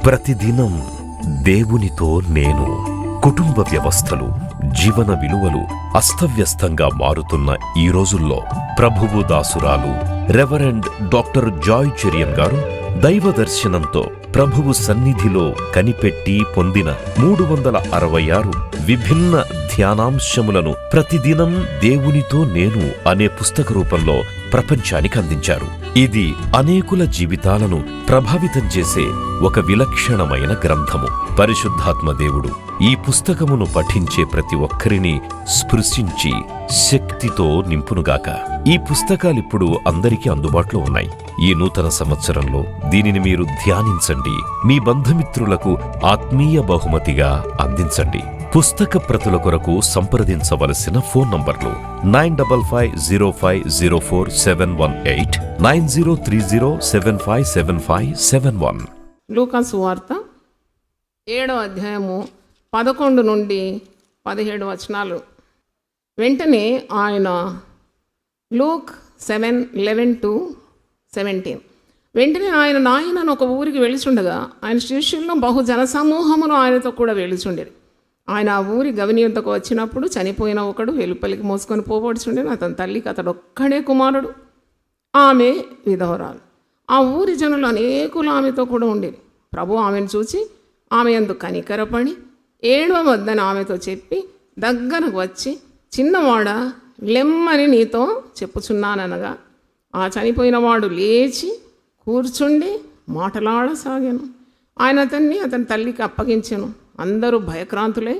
ప్రతిదినం దేవునితో నేను. కుటుంబ వ్యవస్థలు, జీవన విలువలు అస్తవ్యస్తంగా మారుతున్న ఈ రోజుల్లో ప్రభువు దాసురాలు రెవరెండ్ డాక్టర్ జాయ్ చెరియన్ గారు దైవ దర్శనంతో ప్రభువు సన్నిధిలో కనిపెట్టి పొందిన 366 విభిన్న ధ్యానాంశములను ప్రతిదినం దేవునితో నేను అనే పుస్తక రూపంలో ప్రపంచానికి అందించారు. ఇది అనేకుల జీవితాలను ప్రభావితం చేసే ఒక విలక్షణమైన గ్రంథము. పరిశుద్ధాత్మ దేవుడు ఈ పుస్తకమును పఠించే ప్రతి ఒక్కరిని స్పృశించి శక్తితో నింపునుగాక. ఈ పుస్తకాలిప్పుడు అందరికీ అందుబాటులో ఉన్నాయి. ఈ నూతన సంవత్సరంలో దీనిని మీరు ధ్యానించండి, మీ బంధుమిత్రులకు ఆత్మీయ బహుమతిగా అందించండి. పుస్తక ప్రతుల కొరకు సంప్రదించవలసిన ఫోన్ నంబర్లు 9550504718, 9030757571. లూకా సువార్త 7వ అధ్యాయము 11 నుండి 17 వచనాలు. వెంటనే ఆయన లూక్ 7:11-17. వెంటనే ఆయన నాయనను ఒక ఊరికి వెళుచుండగా ఆయన శిష్యులను బహు జనసమూహమును ఆయనతో కూడా వెళుచుండేది. ఆయన ఆ ఊరి గవిని యొద్దకు వచ్చినప్పుడు చనిపోయిన ఒకడు వెలుపలికి మోసుకొని పోబడుచుండేది. అతని తల్లికి అతడు ఒక్కడే కుమారుడు, ఆమె విధవరాలు. ఆ ఊరి జనులు అనేకులు ఆమెతో కూడా ఉండేది. ప్రభు ఆమెను చూచి ఆమె యందు కనికరపడి ఏడవవద్దని ఆమెతో చెప్పి దగ్గరకు వచ్చి, చిన్నవాడా లెమ్మని నీతో చెప్పుచున్నాననగా ఆ చనిపోయిన వాడు లేచి కూర్చుండి మాటలాడసాగాను. ఆయన అతని తల్లికి అప్పగించెను. అందరూ భయక్రాంతులై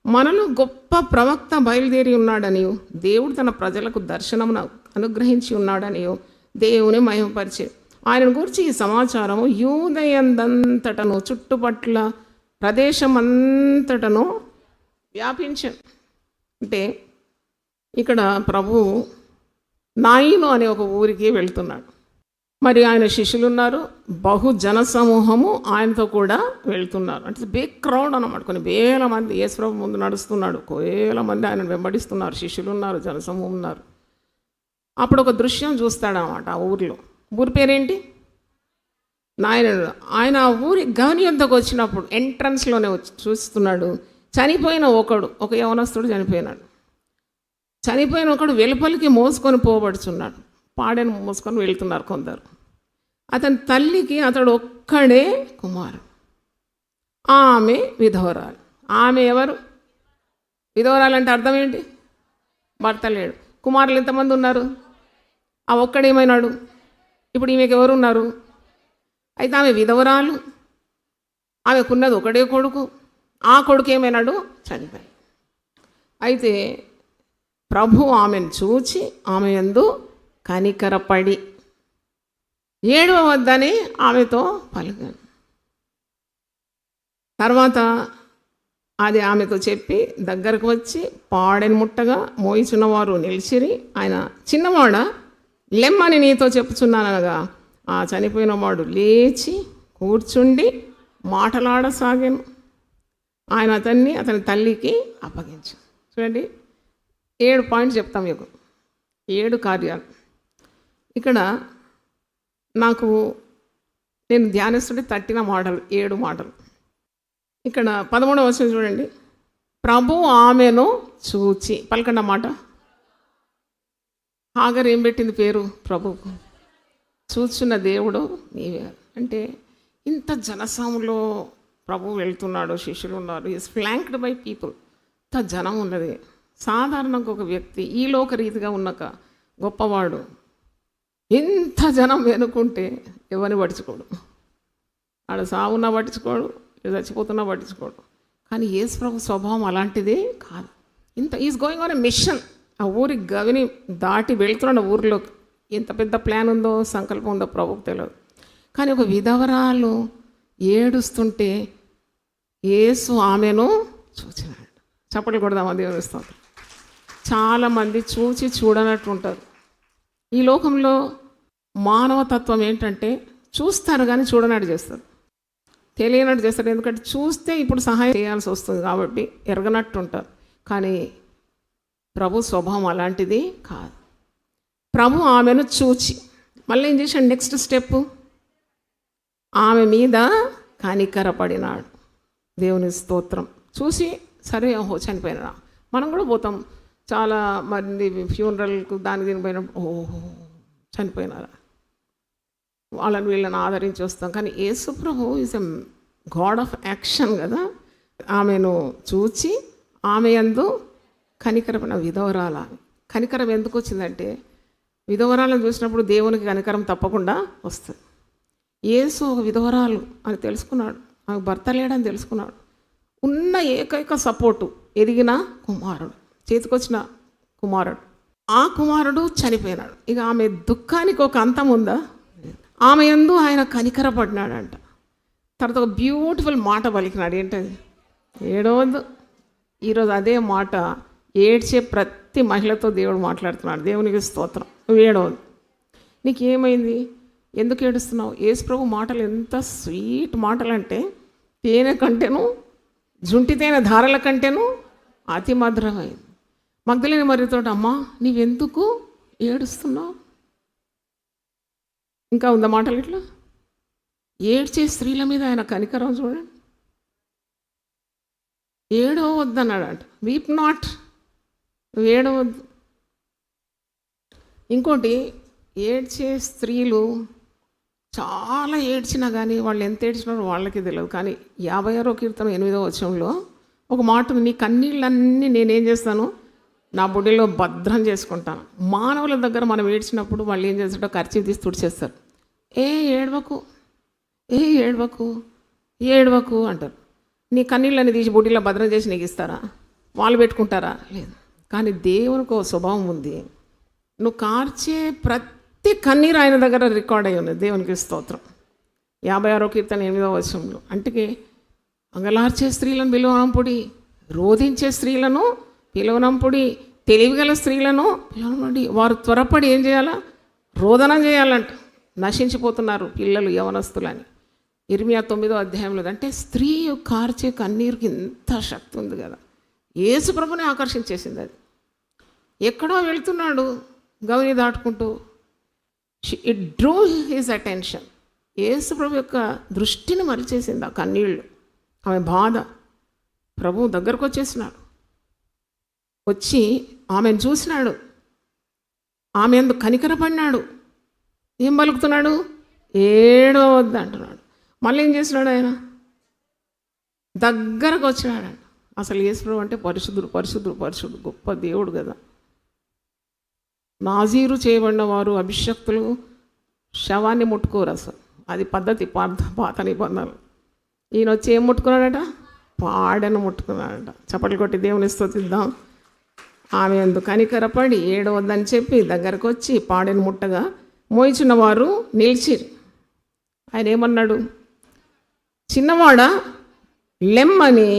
మనలో గొప్ప ప్రవక్త బయలుదేరి ఉన్నాడనియో, దేవుడు తన ప్రజలకు దర్శనమును అనుగ్రహించి ఉన్నాడనియో దేవుని మహిమపరిచే. ఆయన గురించి ఈ సమాచారము యూదయందంతటను చుట్టుపట్ల ప్రదేశం అంతటను వ్యాపించాను. అంటే ఇక్కడ ప్రభు నాయిను అనే ఒక ఊరికి వెళ్తున్నాడు. మరి ఆయన శిష్యులు ఉన్నారు, బహు జనసమూహము ఆయనతో కూడా వెళ్తున్నారు. అంటే బిగ్ క్రౌడ్ అన్నమాట. కొన్ని వేల మంది యేసుప్రభు ముందు నడుస్తున్నాడు, వేల మంది ఆయన వెంబడిస్తున్నారు. శిష్యులు ఉన్నారు, జనసమూహం ఉన్నారు. అప్పుడు ఒక దృశ్యం చూస్తాడనమాట. ఆ ఊరిలో, ఊరి పేరేంటి? నాయనుడు. ఆయన ఆ ఊరి గవిని యొద్దకు వచ్చినప్పుడు ఎంట్రన్స్లోనే వచ్చి చూస్తున్నాడు. చనిపోయిన ఒక యవనస్తుడు చనిపోయినాడు. చనిపోయిన ఒకడు వెలుపలికి మోసుకొని పోబడుచున్నాడు. పాడెను మోసుకొని వెళ్తున్నారు కొందరు. అతని తల్లికి అతడు ఒక్కడే కుమారుడు, ఆమె విధవరాలు. ఆమె ఎవరు? విధవరాలు అంటే అర్థం ఏంటి? భర్త లేడు. కుమారులు ఎంతమంది ఉన్నారు? ఆ ఒక్కడేమైనాడు? ఇప్పుడు ఈమెకి ఎవరు ఉన్నారు? అయితే ఆమె విధవరాలు, ఆమెకున్నది ఒకడే కొడుకు. ఆ కొడుకు ఏమైనాడు? చనిపోయాడు. అయితే ప్రభు ఆమెను చూచి ఆమె యందు కనికరపడి ఏడవవద్దని ఆమెతో పలికాను. తర్వాత అది ఆమెతో చెప్పి దగ్గరకు వచ్చి పాడెను ముట్టగా మోయిచున్నవారు నిలిచిరి. ఆయన, చిన్నవాడ లెమ్మని నీతో చెప్పుచున్నానగా ఆ చనిపోయిన వాడు లేచి కూర్చుండి మాటలాడసాగాను. ఆయన అతని తల్లికి అప్పగించు. చూడండి, 7 పాయింట్స్ చెప్తాం మీకు, 7 కార్యాలు. ఇక్కడ నేను ధ్యానిస్తుంటే తట్టిన మాటలు 7 మాటలు. ఇక్కడ 13వ వచనం చూడండి. ప్రభు ఆమెను చూచి, పలకండి మాట. హాగర్ ఏం పెట్టింది పేరు? ప్రభుకు. చూచున్న దేవుడు నీవే. అంటే ఇంత జనసంలో ప్రభు వెళ్తున్నాడు, శిష్యులు ఉన్నారు, ఈజ్ ఫ్లాంక్డ్ బై పీపుల్. ఇంత జనం ఉన్నది. సాధారణంగా ఒక వ్యక్తి ఈ లోక రీతిగా ఉన్నక గొప్పవాడు, ఇంత జనం వెనుకుంటే ఎవరిని పట్టించుకోడు. ఆడ సావున్నా పట్టించుకోడు, చచ్చిపోతున్నా పట్టించుకోడు. కానీ యేసు ప్రభు స్వభావం అలాంటిదే కాదు. Is going on a mission. ఆ ఊరి గవిని దాటి వెళ్తున్నాడు ఊరిలోకి. ఎంత పెద్ద ప్లాన్ ఉందో, సంకల్పం ఉందో ప్రభుకు తెలియదు. కానీ ఒక విధవరాలు ఏడుస్తుంటే యేసు ఆమెను చూచినాడు. చప్పట్లు కొడదామా దేవుని స్తోత్రం. చాలామంది చూచి చూడనట్టు ఉంటారు. ఈ లోకంలో మానవతత్వం ఏంటంటే చూస్తారు కానీ చూడనట్టు చేస్తారు, తెలియనట్టు చేస్తారు. ఎందుకంటే చూస్తే ఇప్పుడు సహాయం చేయాల్సి వస్తుంది కాబట్టి ఎరగనట్టు ఉంటారు. కానీ ప్రభు స్వభావం అలాంటిది కాదు. ప్రభు ఆమెను చూచి మళ్ళీ ఏం చేశాడు? నెక్స్ట్ స్టెప్, ఆమె మీద కనికరపడినాడు. దేవుని స్తోత్రం. చూసి సరే ఓహో చనిపోయినా. మనం కూడా పోతాం చాలా మంది ఫ్యూనరల్కు దానికి దీనికి పోయినప్పుడు ఓహో చనిపోయినారా, వాళ్ళని వీళ్ళని ఆదరించి వస్తాం. కానీ యేసు ప్రభు is a God of action కదా. ఆమెను చూచి ఆమె యందు కనికరమైన విధవరాల. కనికరం ఎందుకు వచ్చిందంటే విధవరాలను చూసినప్పుడు దేవునికి కనికరం తప్పకుండా వస్తుంది. యేసు ఒక విధవరాలు అని తెలుసుకున్నాడు, ఆమె భర్త లేడని తెలుసుకున్నాడు. ఉన్న ఏకైక సపోర్టు ఎదిగిన కుమారుడు, చేతికొచ్చిన కుమారుడు. ఆ కుమారుడు చనిపోయినాడు. ఇక ఆమె దుఃఖానికి ఒక అంతం ఉందా? ఆమె యందు ఆయన కనికరపడినాడంట. తర్వాత ఒక బ్యూటిఫుల్ మాట పలికినాడు. ఏంటది? ఏడవద్దు. ఈరోజు అదే మాట ఏడ్చే ప్రతి మహిళతో దేవుడు మాట్లాడుతున్నాడు. దేవునికి స్తోత్రం. నువ్వు ఏడవద్దు. నీకేమైంది? ఎందుకు ఏడుస్తున్నావు? యేసు ప్రభు మాటలు ఎంత స్వీట్ మాటలు అంటే తేనె కంటేను జుంటి తేనె ధారల కంటేను అతి మధురమైంది. మగ్దలేని మరియతో అమ్మా నీవెందుకు ఏడుస్తున్నావు? ఇంకా ఉందా మాటలు ఇట్లా? ఏడ్చే స్త్రీల మీద ఆయన కనికరం చూడండి. ఏడవద్దన్నాడంట. వీప్ నాట్, ఏడవద్దు. ఇంకోటి, ఏడ్చే స్త్రీలు చాలా ఏడ్చినా కానీ వాళ్ళు ఎంత ఏడ్చినారో వాళ్ళకి తెలియదు. కానీ 56వ కీర్తన 8వ వచనంలో ఒక మాట ఉంది, నీ కన్నీళ్ళన్నీ నేనేం చేస్తాను, నా బుడ్డిలో భద్రం చేసుకుంటాను. మానవుల దగ్గర మనం ఏడ్చినప్పుడు వాళ్ళు ఏం చేస్తారో ఖర్చు తీసి తుడిచేస్తారు. ఏడవకు, ఏడవకు, ఏడవకు అంటారు. నీ కన్నీళ్ళని తీసి బుడ్డిలో భద్రం చేసి నీకు ఇస్తారా? వాళ్ళు పెట్టుకుంటారా? లేదు. కానీ దేవునికి ఒక స్వభావం ఉంది. నువ్వు కార్చే ప్రతి కన్నీరు ఆయన దగ్గర రికార్డ్ అయి ఉంది. దేవునికి స్తోత్రం. 56వ కీర్తన 8వ వచనంలో అంటే అంగలార్చే స్త్రీలను పిలువనంపుడి, రోధించే స్త్రీలను పిలువనంపుడి, తెలివిగల స్త్రీలను పిలువనంపుడి. వారు త్వరపడి ఏం చేయాలా? రోదనం చేయాలంట. నశించిపోతున్నారు పిల్లలు, యవనస్తులని. ఇర్మియా 9వ అధ్యాయంలో అంటే స్త్రీ కార్చే కన్నీరుకి ఇంత శక్తి ఉంది కదా. యేసు ప్రభుని ఆకర్షించేసింది అది. ఎక్కడో వెళ్తున్నాడు గౌని దాటుకుంటూ, ఇట్ డ్రూ హిజ్ అటెన్షన్. యేసు ప్రభు యొక్క దృష్టిని మరిచేసింది ఆ కన్నీళ్ళు, ఆమె బాధ. ప్రభు దగ్గరకు వచ్చేసినాడు, వచ్చి ఆమెను చూసినాడు, ఆమె ఎందుకు కనికరపడినాడు. ఏం పలుకుతున్నాడు? ఏడవద్దు అంటున్నాడు. మళ్ళీ ఏం చేసినాడు? ఆయన దగ్గరకు వచ్చినాడు. అసలు యేసు అంటే పరిశుద్ధుడు, పరిశుద్ధుడు, పరిశుద్ధుడు, గొప్ప దేవుడు కదా. నాజీరు చేయబడిన వారు, అభిషక్తులు శవాన్ని ముట్టుకోరు అసలు. అది పద్ధతి, పాత నిబంధనలు. ఈయన వచ్చి ఏం ముట్టుకున్నాడట? పాడను ముట్టుకున్నాడట. చప్పట్లు కొట్టి దేవుని స్తుతిద్దాం. ఆమె ఎందుకు కనికరపడి ఏడవద్దని చెప్పి దగ్గరకు వచ్చి పాడెను ముట్టగా మోయిచున్న వారు నిలిచిరు. ఆయన ఏమన్నాడు? చిన్నవాడా లెమ్మని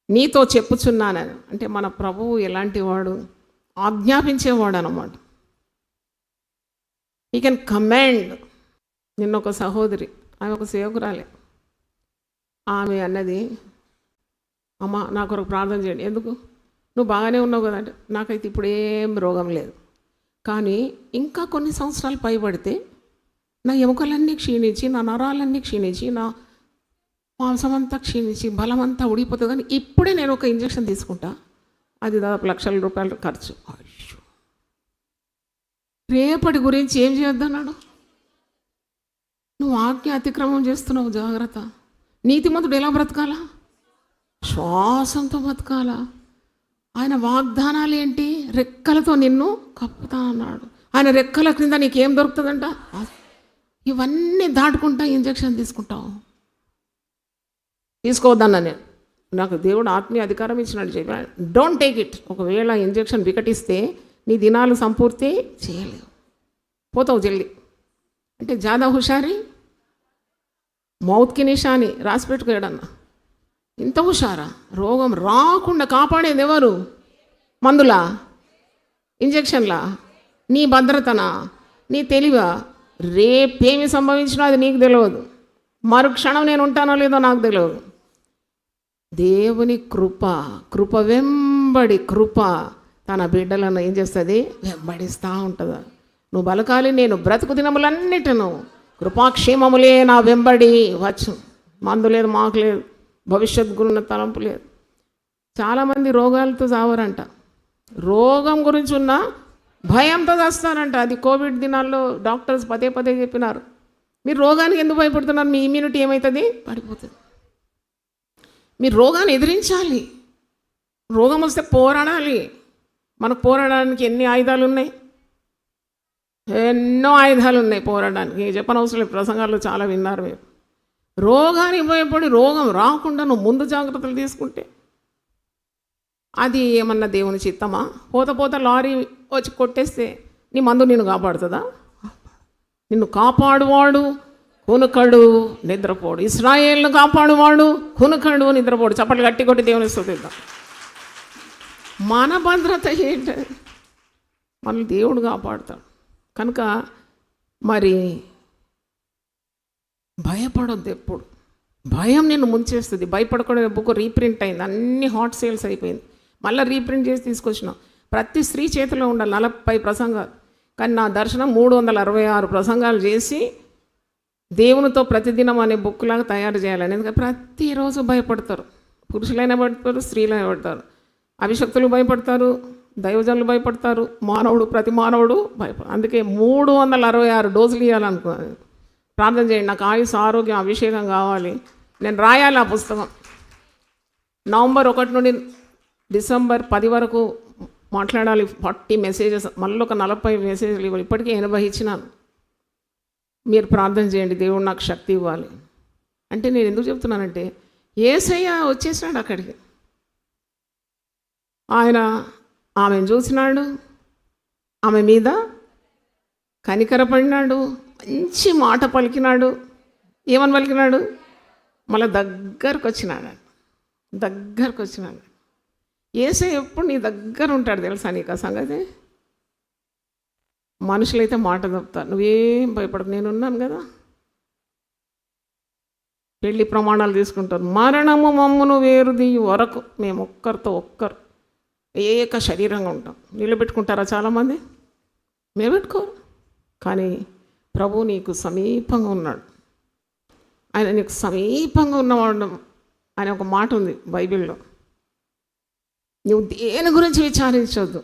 నీతో చెప్పుచున్నానని. అంటే మన ప్రభువు ఎలాంటి వాడు? ఆజ్ఞాపించేవాడు అన్నమాట. ఈ కెన్ కమాండ్. నిన్న ఒక సహోదరి, ఆమె ఒక సేవకురాలే, ఆమె అన్నది, అమ్మ నా కొరకు ప్రార్థన చేయండి. ఎందుకు? నువ్వు బాగానే ఉన్నావు కదంటే, నాకైతే ఇప్పుడు ఏం రోగం లేదు, కానీ ఇంకా కొన్ని సంవత్సరాలు పైబడితే నా ఎముకలన్నీ క్షీణించి, నా నరాలన్నీ క్షీణించి, నా మాంసమంతా క్షీణించి, బలమంతా ఉడిపోతుంది. కానీ ఇప్పుడే నేను ఒక ఇంజక్షన్ తీసుకుంటా, అది దాదాపు లక్షల రూపాయలు ఖర్చు. రేపటి గురించి ఏం చేయొద్దన్నాడు? నువ్వు ఆజ్ఞ అతిక్రమం చేస్తున్నావు, జాగ్రత్త. నీతిమంతుడు ఎలా బ్రతకాలా? శ్వాసంతో బ్రతకాలా. ఆయన వాగ్దానాలు ఏంటి? రెక్కలతో నిన్ను కప్పుతా అన్నాడు. ఆయన రెక్కల క్రింద నీకేం దొరుకుతుందంట? ఇవన్నీ దాటుకుంటా ఇంజక్షన్ తీసుకుంటావు. తీసుకోవద్దన్నా నేను, నాకు దేవుడు ఆత్మీయ అధికారం ఇచ్చినట్టు చెప్పాను. Don't take it. ఒకవేళ ఇంజక్షన్ వికటిస్తే నీ దినాలు సంపూర్తి చేయలేవు, పోతావు జల్ది. అంటే జాదా హుషారి మౌత్కి నిషాని రాసి పెట్టుకోయడన్నా. ఇంత హుషారా? రోగం రాకుండా కాపాడేది ఎవరు? మందులా? ఇంజక్షన్లా? నీ భద్రతనా? నీ తెలివా? రేపేమి సంభవించినా అది నీకు తెలియదు. మరుక్షణం నేను ఉంటానో లేదో నాకు తెలియదు. దేవుని కృప, కృప వెంబడి కృప తన బిడ్డలను ఏం చేస్తుంది? వెంబడిస్తూ ఉంటుంది. నువ్వు బలకాలి. నేను బ్రతుకు దినములన్నిటను కృపాక్షేమములే నా వెంబడి వచ్చు. మందు లేదు, మాకు లేదు, భవిష్యత్ గురున్న తలంపు లేదు. చాలామంది రోగాలతో చావరంట, రోగం గురించి ఉన్న భయంతో చేస్తారంట. అది కోవిడ్ దినాల్లో డాక్టర్స్ పదే పదే చెప్పినారు. మీరు రోగానికి ఎందుకు భయపడుతున్నారు? మీ ఇమ్యూనిటీ ఏమవుతుంది? పడిపోతుంది. మీరు రోగాన్ని ఎదిరించాలి. రోగం వస్తే పోరాడాలి. మనకు పోరాడడానికి ఎన్ని ఆయుధాలు ఉన్నాయి? ఎన్నో ఆయుధాలు ఉన్నాయి పోరాడడానికి. చెప్పనవసరం లేదు, ప్రసంగాల్లో చాలా విన్నారు మీరు. రోగానికి భయపడి రోగం రాకుండా నువ్వు ముందు జాగ్రత్తలు తీసుకుంటే అది ఏమన్నా దేవుని చిత్తమా? పోత లారీ వచ్చి కొట్టేస్తే నీ మందు నిన్ను కాపాడుతుందా? నిన్ను కాపాడువాడు కునుకడు నిద్రపోడు. ఇశ్రాయేలును కాపాడువాడు కునుకడు నిద్రపోడు. చప్పట్లు గట్టి కొట్టి దేవుని స్తుతిద్దాం. మన భద్రత ఏంటి? మనల్ని దేవుడు కాపాడుతాడు. కనుక మరి భయపడొద్దు ఎప్పుడు. భయం నిన్ను ముంచేస్తుంది. భయపడకూడదు బుక్ రీప్రింట్ అయింది, అన్ని హాట్ సేల్స్ అయిపోయింది. మళ్ళీ రీప్రింట్ చేసి తీసుకొచ్చినాం. ప్రతి స్త్రీ చేతిలో ఉండాలి 40 ప్రసంగాలు. కానీ నా దర్శనం 366 ప్రసంగాలు చేసి దేవునితో ప్రతిదినం అనే బుక్ లాగా తయారు చేయాలని. ఎందుకంటే ప్రతిరోజు భయపడతారు. పురుషులైనా భయపడతారు, స్త్రీలైనా భయపడతారు, అభిషక్తులు భయపడతారు, దైవజనులు భయపడతారు, మానవుడు ప్రతి మానవుడు భయపడతారు. అందుకే 366 డోసులు ఇవ్వాలనుకున్నాను. ప్రార్థన చేయండి, నాకు ఆయుష్, ఆరోగ్యం, అభిషేకం కావాలి. నేను రాయాలి ఆ పుస్తకం. నవంబర్ 1 నుండి డిసెంబర్ 10 వరకు మాట్లాడాలి. 40 మెసేజెస్, మళ్ళీ ఒక 40 మెసేజ్లు ఇవ్వాలి. ఇప్పటికే 80 ఇచ్చినాను. మీరు ప్రార్థన చేయండి, దేవుడు నాకు శక్తి ఇవ్వాలి. అంటే నేను ఎందుకు చెప్తున్నానంటే యేసయ్య వచ్చేసాడు అక్కడికి. ఆయన ఆమెను చూసినాడు, ఆమె మీద కనికరపడినాడు, మంచి మాట పలికినాడు. ఏమని పలికినాడు? మళ్ళీ దగ్గరకు వచ్చినాడు. యేసయ్య ఎప్పుడు నీ దగ్గర ఉంటాడు తెలుసా నీకు ఆ సంగతి? మనుషులైతే మాట తప్పుతారు. నువ్వేం భయపడకు, నేనున్నాను కదా. పెళ్లి ప్రమాణాలు తీసుకుంటారు. మరణము మమ్మును వేరుదీయు వరకు మేము ఒక్కరితో ఒక్కరు ఏక శరీరంగా ఉంటాం. నిలబెట్టుకుంటారా చాలామంది? నిలబెట్టుకోరు. కానీ ప్రభు నీకు సమీపంగా ఉన్నాడు. ఆయన నీకు సమీపంగా ఉన్నవాడు అనే ఒక మాట ఉంది బైబిల్లో. నువ్వు దేని గురించి విచారించవద్దు.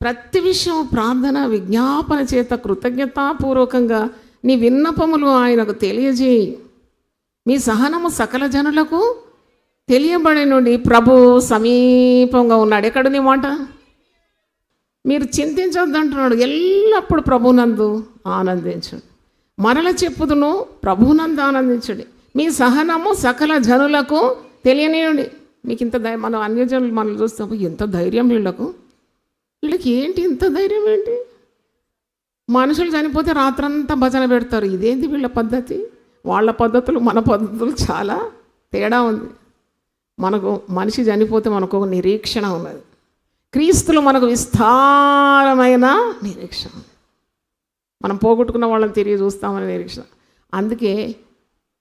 ప్రతి విషయం ప్రార్థన విజ్ఞాపన చేత కృతజ్ఞతాపూర్వకంగా నీ విన్నపములు ఆయనకు తెలియజేయి. మీ సహనము సకల జనులకు తెలియబడి నుండి ప్రభు సమీపంగా ఉన్నాడు. ఎక్కడుంది మాట? మీరు చింతించొద్దు అంటున్నాడు. ఎల్లప్పుడు ప్రభునందు ఆనందించండి. మరల చెప్పుదును, ప్రభునందు ఆనందించండి. మీ సహనము సకల జనులకు తెలియనియండి. మీకు ఇంత మన అన్యజనులు మనల్ని చూస్తాం, ఎంత ధైర్యం వీళ్ళకి ఏంటి ఇంత ధైర్యం ఏంటి? మనుషులు చనిపోతే రాత్రంతా భజన పెడతారు. ఇదేంటి వీళ్ళ పద్ధతి? వాళ్ళ పద్ధతులు మన పద్ధతులు చాలా తేడా ఉంది. మనకు మనిషి చనిపోతే మనకు ఒక నిరీక్షణ ఉన్నది. క్రీస్తులు మనకు విస్తారమైన నిరీక్షణ. మనం పోగొట్టుకున్న వాళ్ళని తిరిగి చూస్తామనే నిరీక్షణ. అందుకే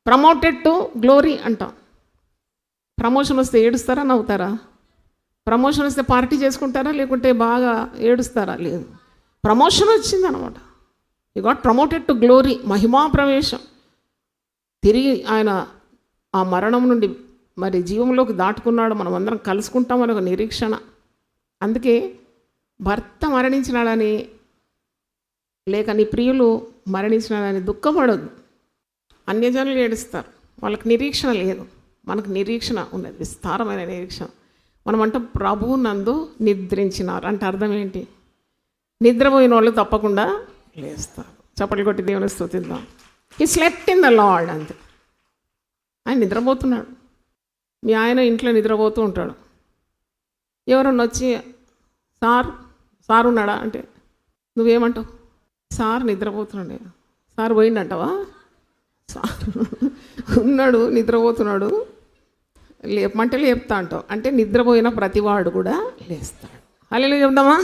ప్రమోటెడ్ టు గ్లోరీ అంటాం. ప్రమోషన్ వస్తే ఏడుస్తారా, నవ్వుతారా? ప్రమోషన్ వస్తే పార్టీ చేసుకుంటారా, లేకుంటే బాగా ఏడుస్తారా? లేదు, ప్రమోషన్ వచ్చిందనమాట. You got promoted to glory, మహిమా ప్రవేశం. తిరిగి ఆయన ఆ మరణం నుండి మరి జీవంలోకి దాటుకున్నాడు. మనం అందరం కలుసుకుంటామని ఒక నిరీక్షణ. అందుకే భర్త మరణించినాడని లేక నీ ప్రియులు మరణించినాడని దుఃఖపడొద్దు. అన్యజనులు ఏడుస్తారు, వాళ్ళకి నిరీక్షణ లేదు. మనకు నిరీక్షణ ఉన్నది, విస్తారమైన నిరీక్షణ. మనమంటే ప్రభువు నందు నిద్రించినారు అంటే అర్థం ఏంటి? నిద్రపోయిన వాళ్ళు తప్పకుండా లేస్తారు. చప్పట్లు కొట్టి దేవుని స్తుతిద్దాం. హి స్లెప్ట్ ఇన్ ద లార్డ్. అంతే, ఆయన నిద్రపోతున్నాడు. మీ ఆయన ఇంట్లో నిద్రపోతూ ఉంటాడు. ఎవరన్నా వచ్చి సార్ ఉన్నాడా అంటే నువ్వేమంటావు? సార్ నిద్రపోతున్నాడు. సార్ పోయిండంటావా? సార్ ఉన్నాడు, నిద్రపోతున్నాడు, లేపమంటే లేపుతా అంటావు. అంటే నిద్రపోయిన ప్రతివాడు కూడా లేస్తాడు. హల్లెలూయా చెప్దామా?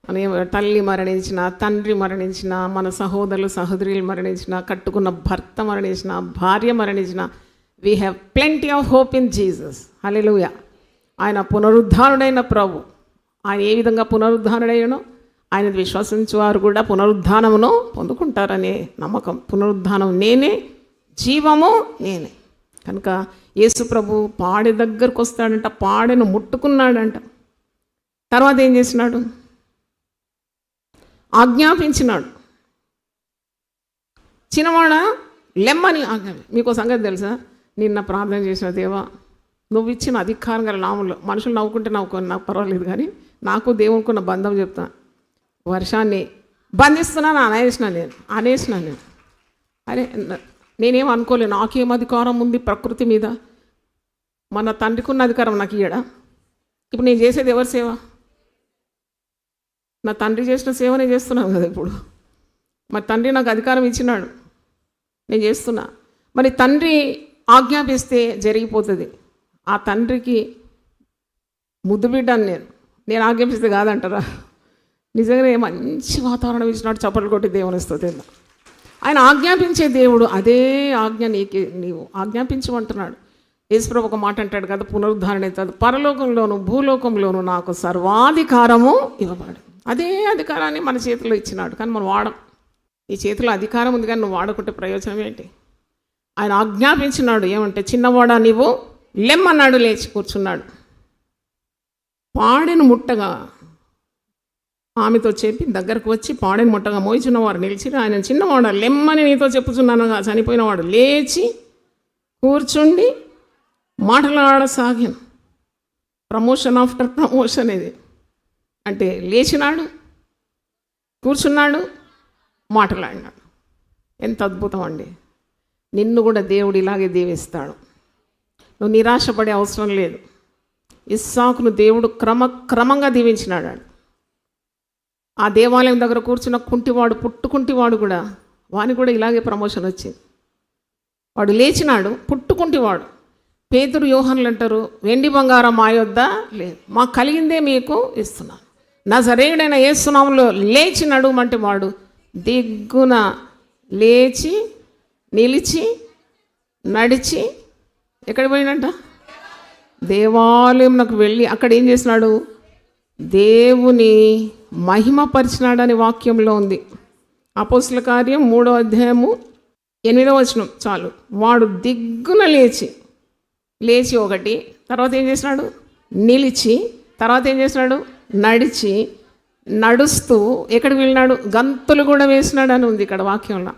అని తల్లి మరణించిన, తండ్రి మరణించిన, మన సహోదరులు సహోదరులు మరణించిన, కట్టుకున్న భర్త మరణించిన, భార్య మరణించిన, we have plenty of hope in Jesus. Hallelujah. ఆయన పునరుద్ధారుడైన ప్రభు. ఆయన ఏ విధంగా పునరుద్ధారుడయ్యానో ఆయన విశ్వసించు వారు కూడా పునరుద్ధానమును పొందుకుంటారనే నమ్మకం. పునరుద్ధానం నేనే, జీవము నేనే. కనుక యేసు ప్రభు పాడె దగ్గరకు వస్తాడంట, పాడెను ముట్టుకున్నాడంట. తర్వాత ఏం చేసినాడు? ఆజ్ఞాపించినాడు. చిన్నవాడ లెమ్మని మీకు సంగతి తెలుసా? నిన్న ప్రార్థన చేసిన దేవా, నువ్వు ఇచ్చిన అధికారం గల నామంలో, మనుషులు నవ్వుకుంటే నవ్వుకొని నాకు పర్వాలేదు, కానీ నాకు దేవునికున్న బంధం చెప్తాను. వర్షాన్ని బంధిస్తున్నాను అనేసిన నేను. అరే నేనేం అనుకోలేదు, నాకేం అధికారం ఉంది ప్రకృతి మీద? మన తండ్రికి ఉన్న అధికారం నాకు ఇయ్యడా? ఇప్పుడు నేను చేసేది ఎవరి సేవ? నా తండ్రి చేసిన సేవ నేను చేస్తున్నాను కదా ఇప్పుడు. మరి తండ్రి నాకు అధికారం ఇచ్చినాడు, నేను చేస్తున్నా. మరి తండ్రి ఆజ్ఞాపిస్తే జరిగిపోతుంది. ఆ తండ్రికి ముద్దు బిడ్డను నేను ఆజ్ఞాపిస్తే కాదంటారా? నిజంగానే మంచి వాతావరణం ఇచ్చినాడు, చప్పట్లు కొట్టి దేవుని స్తుతిద్దాం. ఆయన ఆజ్ఞాపించే దేవుడు. అదే ఆజ్ఞ నీవు ఆజ్ఞాపించమంటున్నాడు. యేసుప్రభు ఒక మాట అంటాడు కదా, పునరుద్ధరణ అవుతుంది, పరలోకంలోను భూలోకంలోను నాకు సర్వాధికారము ఇవ్వబడు. అదే అధికారాన్ని మన చేతిలో ఇచ్చినాడు, కానీ మనం వాడం. ఈ చేతిలో అధికారం ఉంది కానీ నువ్వు వాడుకుంటే ప్రయోజనం ఏంటి? ఆయన ఆజ్ఞాపించినాడు. ఏమంటే, చిన్నవాడా నీవు లెమ్మన్నాడు, లేచి కూర్చున్నాడు. పాడెను ముట్టగా ఆమెతో చెప్పి దగ్గరకు వచ్చి పాడెను ముట్టగా మోయిచున్నవారు నిలిచి, ఆయన చిన్నవాడు లెమ్మని నీతో చెప్పుచున్నానుగా, చనిపోయినవాడు లేచి కూర్చుండి మాట్లాడసాగాను. ప్రమోషన్ ఆఫ్టర్ ప్రమోషన్ ఇది. అంటే లేచినాడు, కూర్చున్నాడు, మాట్లాడినాడు. ఎంత అద్భుతం అండి! నిన్ను కూడా దేవుడు ఇలాగే దీవిస్తాడు. నువ్వు నిరాశపడే అవసరం లేదు. ఇస్సాకును దేవుడు క్రమంగా దీవించినాడు. ఆ దేవాలయం దగ్గర కూర్చున్న కుంటివాడు, పుట్టుకుంటివాడు కూడా, వానికి కూడా ఇలాగే ప్రమోషన్ వచ్చింది. వాడు లేచినాడు, పుట్టుకుంటివాడు. పేతురు యోహానులు అంటారు, వెండి బంగారం మా యొద్ద లేదు, మాకు కలిగిందే మీకు ఇస్తున్నాను. నజరేయుడైన యేసు నామములో లేచి నడుమంటే వాడు దిగ్గున లేచి నిలిచి నడిచి ఎక్కడికి పోయినట్ట? దేవాలయంలోకి వెళ్ళి అక్కడ ఏం చేసినాడు? దేవుని మహిమపరిచినాడని వాక్యంలో ఉంది. అపోస్తల కార్యం 3వ అధ్యాయము 8వ వచనం చాలు. వాడు దిగ్గున లేచి ఒకటి, తర్వాత ఏం చేసినాడు? నిలిచి, తర్వాత ఏం చేసినాడు? నడిచి, నడుస్తూ ఎక్కడికి వెళ్ళినాడు? గంతులు కూడా వేసినాడు అని ఉంది ఇక్కడ వాక్యంలో.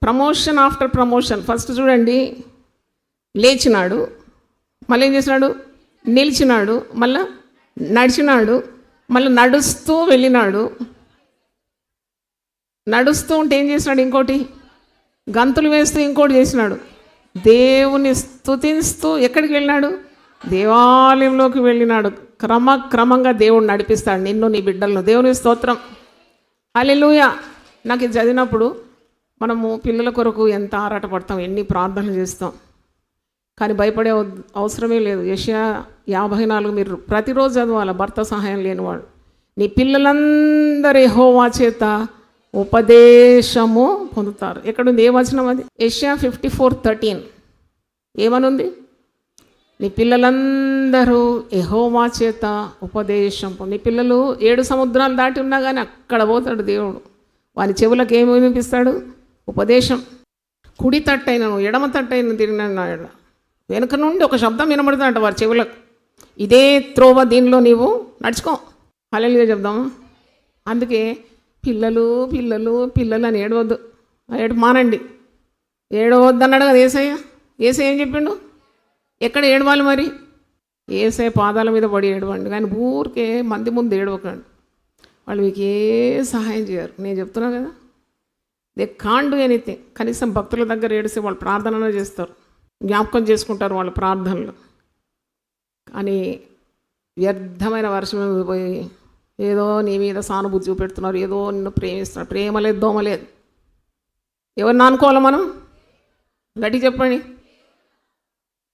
Promotion after promotion. ఫస్ట్ చూడండి, లేచినాడు, మళ్ళీ ఏం చేసినాడు? నిలిచినాడు, మళ్ళీ నడిచినాడు, మళ్ళీ నడుస్తూ వెళ్ళినాడు. నడుస్తూ ఉంటే ఏం చేసినాడు? ఇంకోటి గంతులు వేస్తూ ఇంకోటి చేసినాడు. దేవుని స్తుతిస్తూ ఎక్కడికి వెళ్ళినాడు? దేవాలయంలోకి వెళ్ళినాడు. క్రమంగా దేవుడు నడిపిస్తాడు నిన్ను, నీ బిడ్డలను. దేవుని స్తోత్రం, హల్లెలూయా. నాకు ఇది చదివినప్పుడు మనము పిల్లల కొరకు ఎంత ఆరాటపడతాం, ఎన్ని ప్రార్థనలు చేస్తాం, కానీ భయపడే అవసరమే లేదు. యెషయా 54 మీరు ప్రతిరోజు చదవాలి. భర్త సహాయం లేనివాడు, నీ పిల్లలందరూ యెహోవా చేత ఉపదేశము పొందుతారు. ఎక్కడుంది? ఏ వచనం అది? యెషయా 54:13 ఏమనుంది? నీ పిల్లలందరూ యెహోవా చేత ఉపదేశం. నీ పిల్లలు 7 సముద్రాలు దాటి ఉన్నా కానీ అక్కడ పోతాడు దేవుడు. వాని చెవులకు ఏమి వినిపిస్తాడు? ఉపదేశం. కుడి తట్టైనను ఎడమ తట్టైన తిరిగినాడు, వెనుక నుండి ఒక శబ్దం వినబడుతుందంట వారి చెవులకు. ఇదే త్రోవ, దీనిలో నీవు నడుచుకో. హల్లెలూయా చెప్దామా? అందుకే పిల్లలు పిల్లలు పిల్లలు అని ఏడవద్దు, మానండి. ఏడవద్దు అన్నాడు కదా యేసయ్య. యేసయ్య ఏం చెప్పిండు? ఎక్కడ ఏడవాలి మరి? యేసయ్య పాదాల మీద పడి ఏడవండి, కానీ ఊరికే మంది ముందు ఏడవకండి. వాళ్ళు మీకు ఏ సహాయం చేయరు. నేను చెప్తున్నా కదా, దే కాంట్ డూ ఎనీథింగ్. కనీసం భక్తుల దగ్గర ఏడిస్తే వాళ్ళు ప్రార్థనలో చేస్తారు, జ్ఞాపకం చేసుకుంటారు వాళ్ళ ప్రార్థనలు. కానీ వ్యర్థమైన వర్షం మీద పోయి ఏదో నీ మీద సానుభూతి చూపెడుతున్నారు, ఏదో నిన్ను ప్రేమిస్తున్నారు. ప్రేమ లేదు, దోమ లేదు. ఎవరిని అనుకోవాలి మనం? గట్టి చెప్పండి.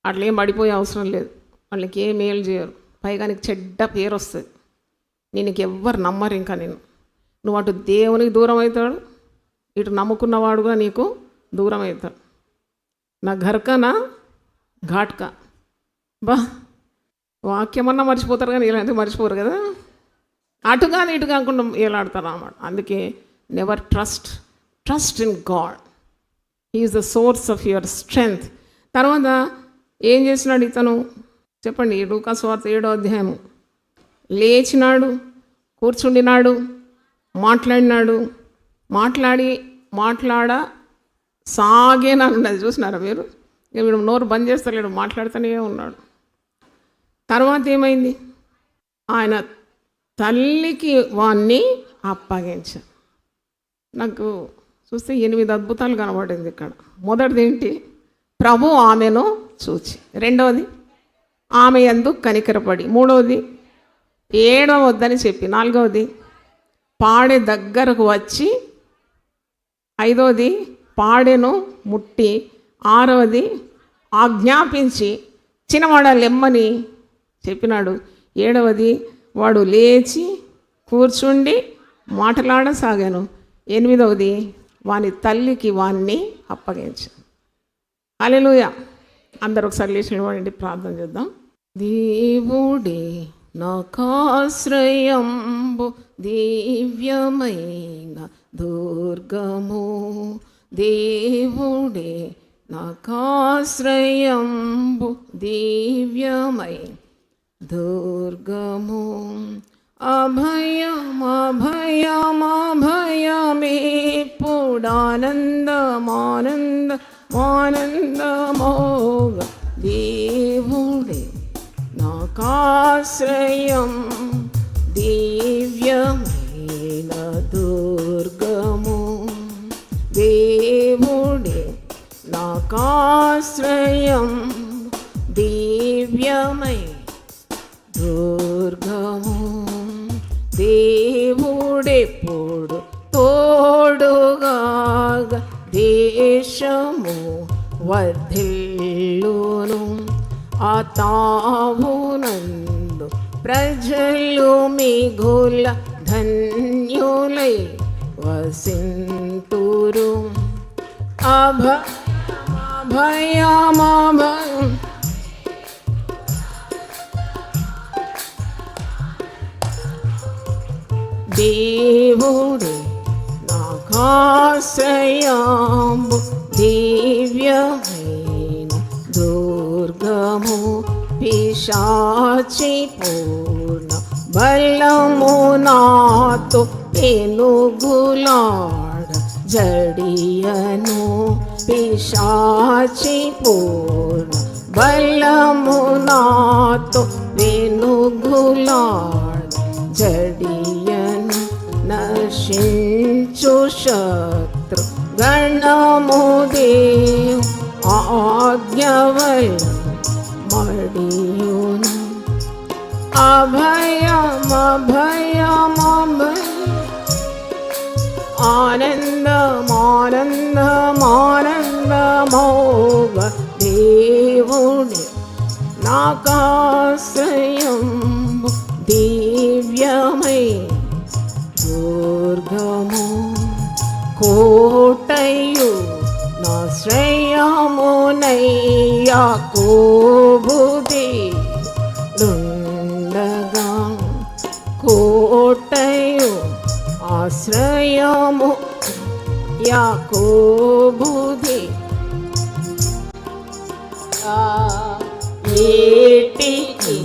అట్లా ఏం పడిపోయే అవసరం లేదు. వాళ్ళకి ఏ మేలు చేయరు, పైగా నీకు చెడ్డ పేరు వస్తుంది. నీకు ఎవ్వరు నమ్మరు. ఇంకా నువ్వు అటు దేవునికి దూరం అవుతాడు, ఇటు నమ్ముకున్నవాడు కూడా నీకు దూరం అవుతాడు. నా ఘర్క నా ఘాట్క. బా వాక్యమన్నా మర్చిపోతారు కానీ ఇలాంటివి మర్చిపోరు కదా. అటుగా ఇటు కాకుండా ఏలాడతారు అన్నమాట. అందుకే never trust in god. He is the source of your strength. తర్వాత ఏం చేసినాడు ఇతను చెప్పండి. లూకా సువార్త 7వ అధ్యాయము. లేచినాడు, కూర్చుండినాడు, మాట్లాడినాడు. మాట్లాడ సాగేనన్నది చూసినారా మీరు? ఇక వీడు నోరు బంద్ చేస్తలేడు, మాట్లాడుతూనే ఉన్నాడు. తర్వాత ఏమైంది? ఆయన తల్లికి వాణ్ణి అప్పగించారు. నాకు చూస్తే 8 అద్భుతాలు కనబడింది ఇక్కడ. మొదటిది ఏంటి? ప్రభు ఆమెను చూచి. రెండవది ఆమె యందు కనికరపడి. మూడవది ఏడవద్దని చెప్పి. నాలుగవది పాడె దగ్గరకు వచ్చి. ఐదవది పాడెను ముట్టి. ఆరవది ఆజ్ఞాపించి చిన్నవాడ లెమ్మని చెప్పినాడు. ఏడవది వాడు లేచి కూర్చుండి మాట్లాడసాగాను. ఎనిమిదవది వాని తల్లికి వాణ్ణి అప్పగించాను. హల్లెలూయా. అందరూ ఒకసారి లేచి నిలబడండి, ప్రార్థన చేద్దాం. దేవుడే నాకాశ్రయంబు దివ్యమైన దుర్గము, దేవుడే నాకాశ్రయంబు దివ్యమైన దుర్గము, అభయమోగ దేవుడే నాకాశ్రయం దివ్యమైన దుర్గము, దేవుడే నాకాశ్రయం దివ్యమైన దుర్గము, దేవుడెప్పుడు తోడుగా దేశము వర్ధిల్లును, ఆ తావునందు ప్రజలు మిగుల ధన్యులై వసింతురు. దేవుడే నాకాశ్రయంబు దివ్యమైన దుర్గము, పిశాచి పూర్ణ బలము నాతో పెనుగులాడ జడియను, పిశాచి పూర్ణ బలము నాతో పెనుగులాడ జడియను, నశించు శత్రు గణము దేవు ఆజ్ఞవల్ మడియును, ఆనందమోగ దేవుడే నాకాశ్రయం దివ్యమై దుర్గము, కోటయు నాశ్రయమునయ్యా కోబుదేడుండగా, కోటయు ఆశ్రయము యాకోబుదే ఏటికి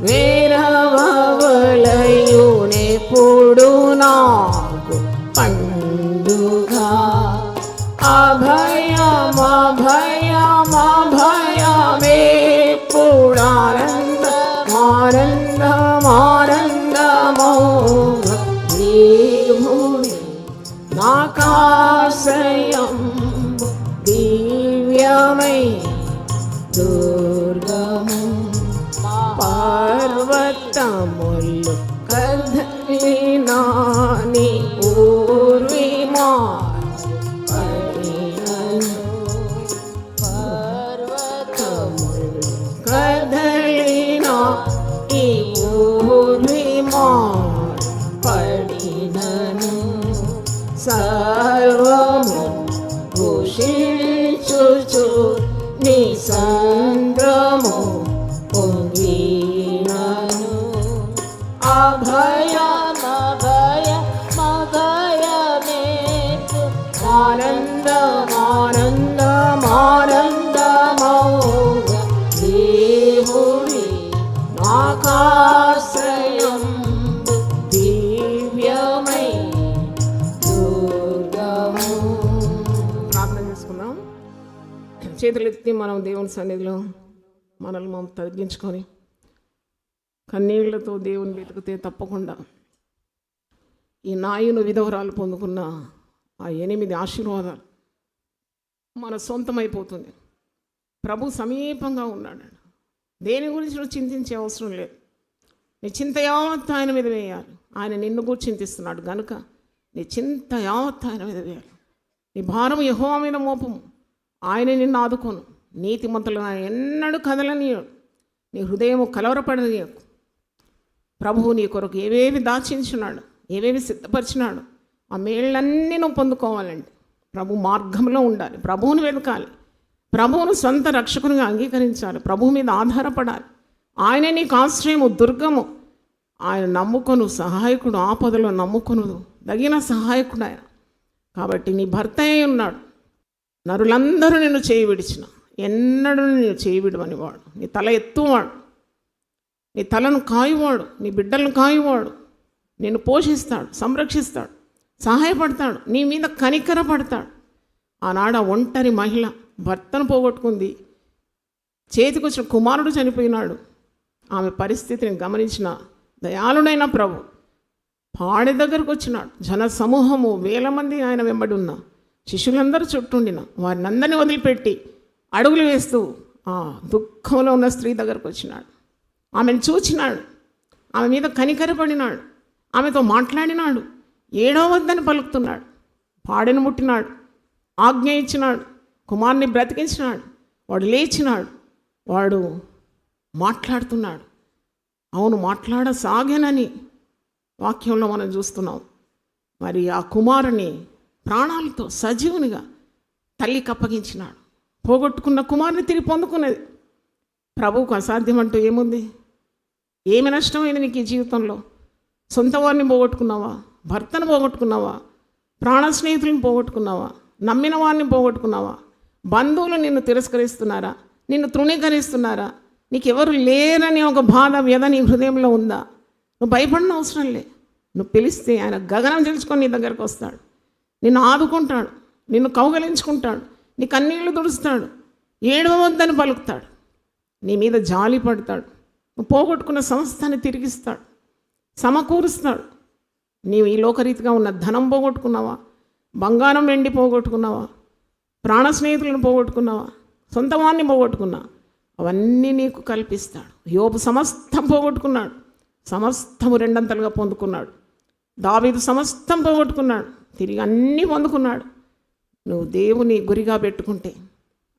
వేరవలయునెప్పుడు నాకు పండుగ, అభయమేపుడానందమానందమోగ దేవుడే నాకాశ్రయం దివ్యమై దుర్గము, పర్వతములు కదలినాని ఊర్విమా పర్వతములు కదలినా ఈ ఊర్విమా పడినను, సర్వము ఘోషించుచు నీ సంద్రము పొంగినను, అభయ చేతులెత్తి మనం దేవుని సన్నిధిలో మనల్ని మనం తగ్గించుకొని కన్నీళ్లతో దేవుని వెతికితే తప్పకుండా ఈ నాయును విధవరాలు పొందుకున్న ఆ 8 ఆశీర్వాదాలు మన సొంతమైపోతుంది. ప్రభు సమీపంగా ఉన్నాడు. దేని గురించి నువ్వు చింతించే అవసరం లేదు. నీ చింత యావత్ ఆయన మీద వేయాలి. ఆయన నిన్ను కూడా చింతిస్తున్నాడు కనుక నీ చింత యావత్ ఆయన మీద వేయాలి. నీ భారం యెహోవా మీద మోపము, ఆయన నిన్ను ఆదుకోను. నీతిమంతులను ఆయన ఎన్నడూ కదలనీయడు. నీ హృదయము కలవరపడనీయకు. ప్రభువు నీ కొరకు ఏవేవి దాచించున్నాడు, ఏవేవి సిద్ధపరిచినాడు, ఆ మేళ్ళన్నీ నువ్వు పొందుకోవాలండి. ప్రభు మార్గంలో ఉండాలి, ప్రభువుని వెతకాలి, ప్రభువును సొంత రక్షకునిగా అంగీకరించాలి, ప్రభువు మీద ఆధారపడాలి. ఆయన నీకు ఆశ్రయము, దుర్గము. ఆయన నమ్ముకొను సహాయకుడు, ఆపదలో నమ్ముకొను తగిన సహాయకుడు ఆయన. కాబట్టి నీ భర్త అయి ఉన్నాడు. నరులందరూ నిన్ను చేయి విడిచిన ఎన్నడూ నేను చేయి విడవనివాడు. నీ తల ఎత్తువాడు, నీ తలను కాయువాడు, నీ బిడ్డలను కాయువాడు. నిన్ను పోషిస్తాడు, సంరక్షిస్తాడు, సహాయపడతాడు, నీ మీద కనికరపడతాడు. ఆనాడు ఆ ఒంటరి మహిళ భర్తను పోగొట్టుకుంది, చేతికొచ్చిన కుమారుడు చనిపోయినాడు. ఆమె పరిస్థితిని గమనించిన దయాళుడైన ప్రభు పాడె దగ్గరకు వచ్చినాడు. జన సమూహము 1000 మంది ఆయన వెంబడి ఉన్న శిష్యులందరూ చుట్టుండిన వారిని అందరినీ వదిలిపెట్టి అడుగులు వేస్తూ ఆ దుఃఖంలో ఉన్న స్త్రీ దగ్గరకు వచ్చినాడు. ఆమెను చూచినాడు, ఆమె మీద కనికరపడినాడు, ఆమెతో మాట్లాడినాడు, ఏడవద్దని పలుకుతున్నాడు. పాడెను ముట్టినాడు, ఆజ్ఞ ఇచ్చినాడు, కుమారుని బ్రతికించినాడు. వాడు లేచినాడు, వాడు మాట్లాడుతున్నాడు. అవును, మాట్లాడసాగానని వాక్యంలో మనం చూస్తున్నాం. మరి ఆ కుమారుని ప్రాణాలతో సజీవునిగా తల్లికి అప్పగించినాడు. పోగొట్టుకున్న కుమారుని తిరిగి పొందుకున్నది. ప్రభువుకు అసాధ్యం అంటూ ఏముంది? ఏమి నష్టమైంది నీకు ఈ జీవితంలో? సొంత వారిని పోగొట్టుకున్నావా? భర్తను పోగొట్టుకున్నావా? ప్రాణ స్నేహితులను పోగొట్టుకున్నావా? నమ్మిన వారిని పోగొట్టుకున్నావా? బంధువులు నిన్ను తిరస్కరిస్తున్నారా? నిన్ను తృణీకరిస్తున్నారా? నీకు ఎవరు లేరని ఒక బాధ, వ్యధ నీ హృదయంలో ఉందా? నువ్వు భయపడిన అవసరం లే. నువ్వు పిలిస్తే ఆయన గగనం తెలుసుకొని నీ దగ్గరకు వస్తాడు, నిన్ను ఆదుకుంటాడు, నిన్ను కౌగలించుకుంటాడు, నీ కన్నీళ్లు తుడుస్తాడు, ఏడవద్దని పలుకుతాడు, నీ మీద జాలి పడతాడు. నువ్వు పోగొట్టుకున్న సమస్తాన్ని తిరిగిస్తాడు, సమకూరుస్తాడు. నీవు ఈ లోకరీతిగా ఉన్న ధనం పోగొట్టుకున్నావా? బంగారం వెండి పోగొట్టుకున్నావా? ప్రాణ స్నేహితులను పోగొట్టుకున్నావా? సొంత వారిని పోగొట్టుకున్నా? అవన్నీ నీకు కల్పిస్తాడు. యోబు సమస్తం పోగొట్టుకున్నాడు, సమస్తము 2 అంతలుగా పొందుకున్నాడు. దావీదు సమస్తం పోగొట్టుకున్నాడు, తిరిగి అన్నీ పొందుకున్నాడు. నువ్వు దేవుని గురిగా పెట్టుకుంటే,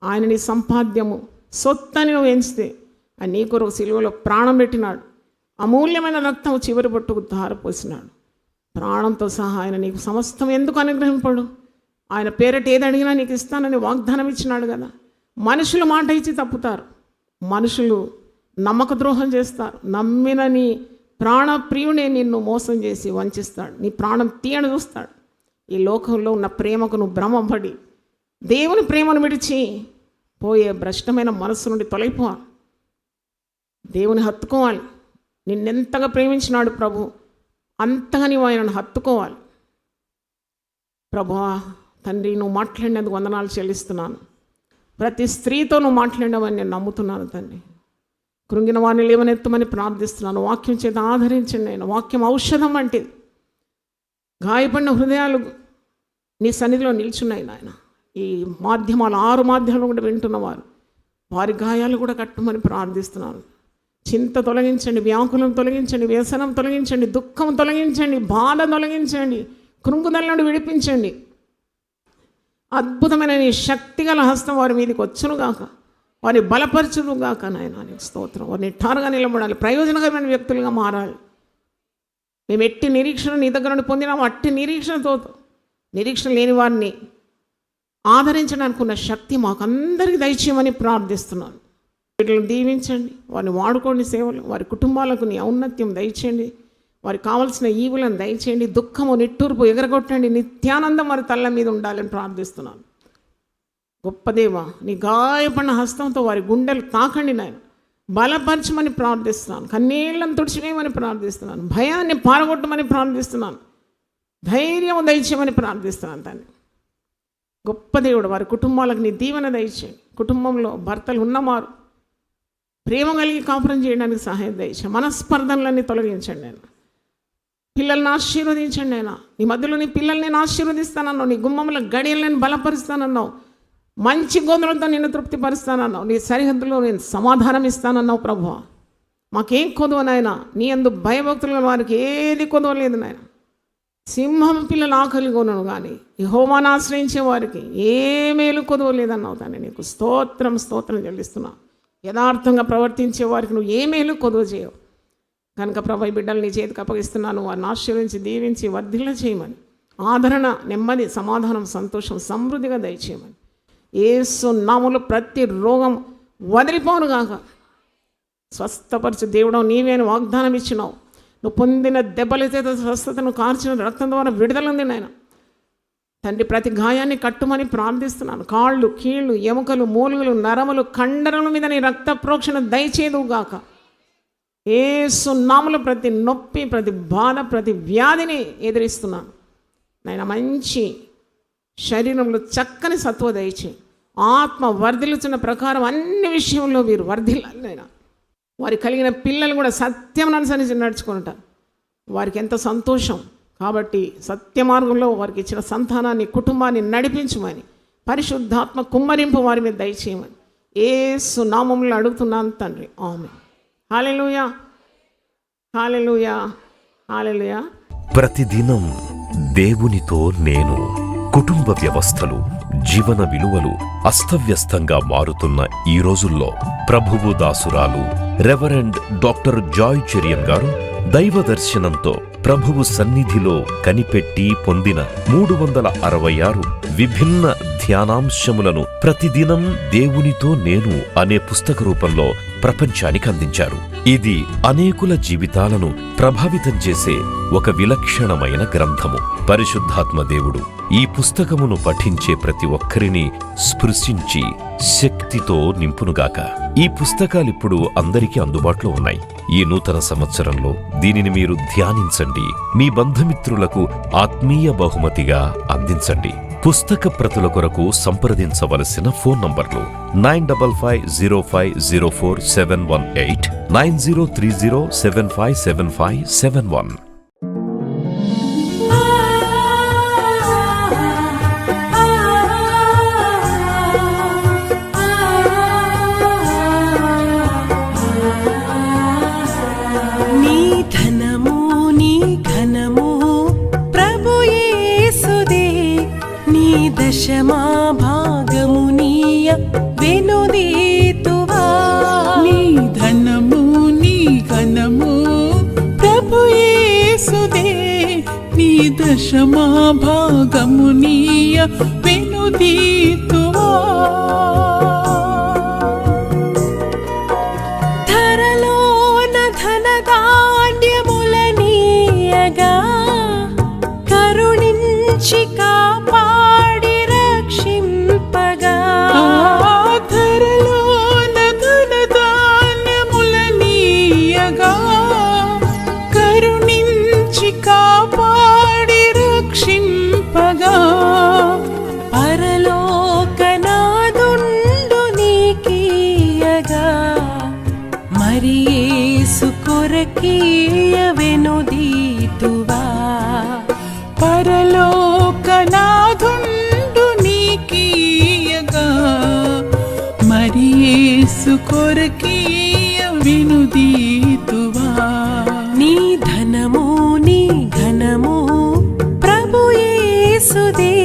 ఆయన నీ సంపాద్యము, సొత్తని నువ్వు ఎంచితే, ఆయన నీ కొరకు సిలువలో ప్రాణం పెట్టినాడు. అమూల్యమైన రక్తం చివరి బొట్టుకు ధారపోసినాడు. ప్రాణంతో సహా ఆయన నీకు సమస్తం ఎందుకు అనుగ్రహింపడు? ఆయన పేరట ఏది అడిగినా నీకు ఇస్తానని వాగ్దానం ఇచ్చినాడు కదా. మనుషులు మాట ఇచ్చి తప్పుతారు, మనుషులు నమ్మక ద్రోహం చేస్తారు. నమ్మిన నీ ప్రాణప్రియుడే నిన్ను మోసం చేసి వంచిస్తాడు, నీ ప్రాణం తీయని చూస్తాడు. ఈ లోకంలో ఉన్న ప్రేమకు నువ్వు భ్రమపడి దేవుని ప్రేమను విడిచి పోయే భ్రష్టమైన మనస్సు నుండి తొలగిపోవాలి. దేవుని హత్తుకోవాలి. నిన్నెంతగా ప్రేమించినాడు ప్రభు, అంతగా నీవు ఆయనను హత్తుకోవాలి. ప్రభువా తండ్రి, నువ్వు మాట్లాడినందుకు వందనాలు చెల్లిస్తున్నాను. ప్రతి స్త్రీతో నువ్వు మాట్లాడినవని నేను నమ్ముతున్నాను తండ్రి. కృంగిన వారిని లేవనెత్తమని ప్రార్థిస్తున్నాను. వాక్యం చేత ఆదరించండి. ఆయన వాక్యం ఔషధం వంటిది. గాయపడిన హృదయాలు నీ సన్నిధిలో నిల్చున్నాయి నాయన. ఈ మాధ్యమాలు 6 మాధ్యమాలు కూడా వింటున్నవారు, వారి గాయాలు కూడా కట్టమని ప్రార్థిస్తున్నాను. చింత తొలగించండి, వ్యాకులం తొలగించండి, వ్యసనం తొలగించండి, దుఃఖం తొలగించండి, బాధ తొలగించండి, కృంగుదల నుండి విడిపించండి. అద్భుతమైన నీ శక్తిగల హస్తం వారి మీదకి వచ్చునుగాక, వారిని బలపరచునుగాక నాయన. నీకు స్తోత్రం. వారిని నిఠారుగా నిలబడాలి, ప్రయోజనకరమైన వ్యక్తులుగా మారాలి. మేము ఎట్టి నిరీక్షణ నీ దగ్గర నుండి పొందినాము, అట్టి నిరీక్షణతో నిరీక్షణ లేని వారిని ఆదరించడానికి ఉన్న శక్తి మాకందరికీ దయచేయమని ప్రార్థిస్తున్నాను. వీటిని దీవించండి, వారిని వాడుకోండి సేవలు, వారి కుటుంబాలకు నీ ఔన్నత్యం దయచేయండి, వారికి కావలసిన ఈవులను దయచేయండి, దుఃఖము నిట్టూర్పు ఎగరగొట్టండి, నిత్యానందం వారి తల్ల మీద ఉండాలని ప్రార్థిస్తున్నాను. గొప్ప దేవా, నీ గాయపడిన హస్తంతో వారి గుండెలు తాకండి నాయన, బలపరచమని ప్రార్థిస్తున్నాను. కన్నీళ్లను తుడిచివేయమని ప్రార్థిస్తున్నాను. భయాన్ని పారగొట్టమని ప్రార్థిస్తున్నాను. ధైర్యం దయచేయమని ప్రార్థిస్తున్నాను తండ్రి. గొప్ప దేవుడు, వారి కుటుంబాలకు నీ దీవెన దయచేయండి. కుటుంబంలో భర్తలు ఉన్నవారు ప్రేమ కలిగి కాపురం చేయడానికి సహాయం దయచేయండి. మనస్పర్ధనలన్నీ తొలగించండి ఆయన. పిల్లల్ని ఆశీర్వదించండి ఆయన. నీ మధ్యలో నీ పిల్లల్ని నేను ఆశీర్వదిస్తానన్నావు. నీ గుమ్మంలో గడియలు నేను బలపరుస్తానన్నావు. మంచి గోధులతో నిన్ను తృప్తిపరుస్తానన్నావు. నీ సరిహద్దులో నేను సమాధానం ఇస్తానన్నావు ప్రభువా. మాకేం కొదవ నాయన, నీ యందు భయభక్తులు వారికి ఏది కొదవలేదు నాయన. సింహం పిల్లలు ఆకలి కొనను కానీ యెహోవాను ఆశ్రయించే వారికి ఏ మేలు కొదవలేదన్నావు తాను. నీకు స్తోత్రం చెల్లిస్తున్నా. యథార్థంగా ప్రవర్తించే వారికి నువ్వు ఏ మేలు కొదవ చేయవు కనుక ప్రభు ఈ బిడ్డలు నీ చేతికి అప్పగిస్తున్నాను. వారిని ఆశీర్వించి దీవించి వర్ధిల్ల చేయమని, ఆదరణ, నెమ్మది, సమాధానం, సంతోషం సమృద్ధిగా దయచేయమని యేసు నామములో ప్రతి రోగం వదిలిపోను గాక. స్వస్థపరచు దేవుడు నీవే అని వాగ్దానం ఇచ్చినావు. నువ్వు పొందిన దెబ్బల చేత స్వస్థతను, కార్చిన రక్తం ద్వారా విడుదల ఉంది నాయన. తండ్రి ప్రతి గాయాన్ని కట్టుమని ప్రార్థిస్తున్నాను. కాళ్ళు, కీళ్ళు, ఎముకలు, మూలుగులు, నరములు, కండరల మీద నీ రక్త ప్రోక్షణ దయచేదుగాక. యేసు నామములో ప్రతి నొప్పి, ప్రతి బాధ, ప్రతి వ్యాధిని ఎదిరిస్తున్నాను నాయన. మంచి శరీరంలో చక్కని సత్వ దయచేయి. ఆత్మ వర్ధిల్లుతున్న ప్రకారం అన్ని విషయంలో వీరు వర్ధిల్లాలి నాయన. వారి కలిగిన పిల్లలు కూడా సత్యం అనుసరించి నడుచుకుంటారు. వారికి ఎంత సంతోషం. కాబట్టి సత్య మార్గంలో వారికి ఇచ్చిన సంతానాన్ని, కుటుంబాన్ని నడిపించమని, పరిశుద్ధాత్మ కుమ్మరింపు వారి మీద దయచేయమని యేసు నామములో అడుగుతున్నాను తండ్రి. ఆమేన్. హల్లెలూయా, హల్లెలూయా, హల్లెలూయా. ప్రతిదినం దేవునితో నేను. కుటుంబ వ్యవస్థలు, జీవన విలువలు అస్తవ్యస్తంగా మారుతున్న ఈ రోజుల్లో ప్రభువు దాసురాలు రెవరెండ్ డాక్టర్ జాయ్ చెరియన్ గారు దైవ దర్శనంతో ప్రభువు సన్నిధిలో కనిపెట్టి పొందిన 366 విభిన్న ధ్యానాంశములను ప్రతిదినం దేవునితో నేను అనే పుస్తక రూపంలో ప్రపంచానికి అందించారు. ఇది అనేకుల జీవితాలను ప్రభావితం చేసే ఒక విలక్షణమైన గ్రంథము. పరిశుద్ధాత్మ దేవుడు ఈ పుస్తకమును పఠించే ప్రతి ఒక్కరిని స్పృశించి శక్తితో నింపునుగాక. ఈ పుస్తకాలిప్పుడు అందరికీ అందుబాటులో ఉన్నాయి. ఈ నూతన సంవత్సరంలో దీనిని మీరు ధ్యానించండి. మీ బంధుమిత్రులకు ఆత్మీయ బహుమతిగా అందించండి. పుస్తక ప్రతుల కొరకు సంప్రదించవలసిన ఫోన్ నంబర్లు 9550504718, 9030757571. దశమా భాగమునీయ వెనుదీతువా. నీ ధనము నీ ఘనము ప్రభు యేసుదే. నీ దశమా భాగమునీయ వెనుదీతువా. ధరలోన ధనధాన్యములనీయగా కరుణించి కాపాడి రక్షింపగా. ధరలోన ధనధాన్యములనీయగా కరుణించి కాపాడి రక్షింపగా. పరలోకనాదుండు నీకీయగా మరి యేసు కొరకీయ వెనుదీతువా. పరలోకనాదుండు నీకీయగా మరి యేసు కొరకీయ వెనుదీతువా. నీ ధనము నీ ఘనము ప్రభు యేసుదే.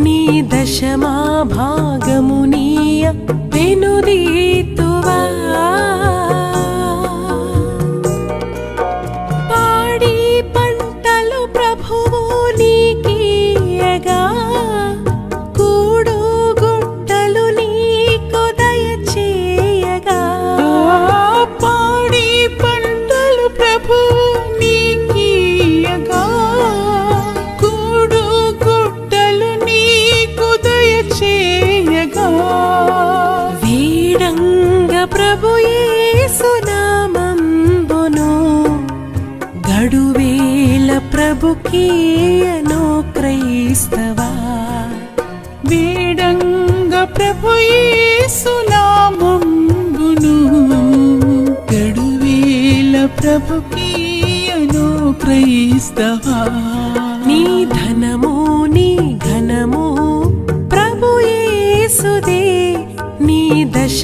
నీ దశమా భాగమునీయ వెనుదీతువా. పాడి పంటలు ప్రభువు నీకీయగా కూడు గుట్టలు నీకు దయచేయగా. పాడి పంటలు ప్రభువు నీకీయగా కూడు గుట్టలు నీకు దయచేయగా. వీడంగ ప్రభు యేసు నామంబును గడువేల ప్రభుకీయను క్రైస్తవా. వీడంగ ప్రభు యేసు ప్రభుకీయను క్రైస్తవా. నీ ధనము నీ ఘనము ప్రభు యేసుదే, నీ దశ